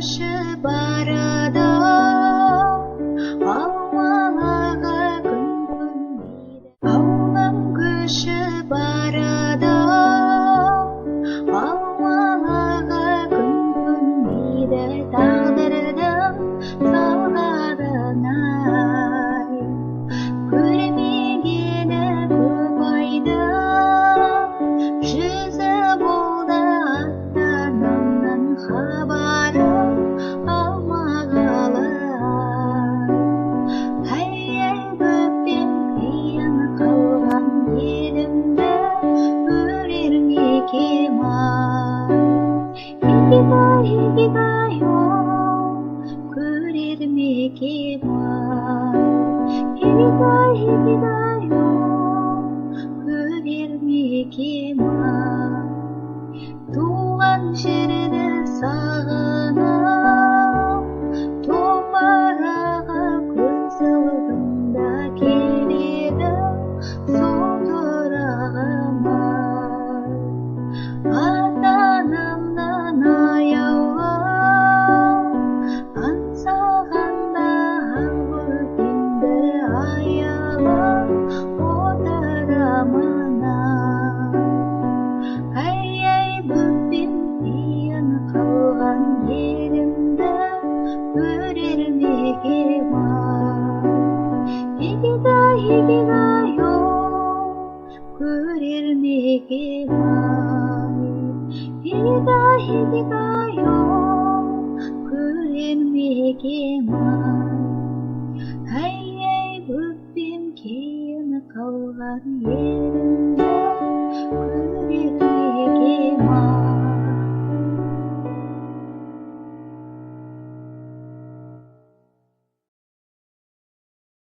күші барады, аулаға күн көнбейді. Ауылым күші барады, аулаға күн көнбейді. Тағдырдың салғағын-ай, көрмегені көп айды, жүзі болды ата-анамнан хабарым алмағалы. Ай-ай, көптен қиын қалған елімді көрер ме екем-ай. Икигай-икигай-о, көрер ме екем-ай. Икигай-икигай-о, көрер ме екем-ай. Туған жерді сағынып, топырағы көз алдымда келеді сол тұрағым-ай. Ата-анамнан аяулы, аңсағанда ақ бөпемді аялап отырамын-ай. Ай-ай, бөпем қиын қалған елімді көрер ме екем-ай. Икигай-икигай-о, көрер ме екем-ай. Икигай-икигай-о, көрер ме екем-ай. Ай-ай, бөпем қиын қалған елімді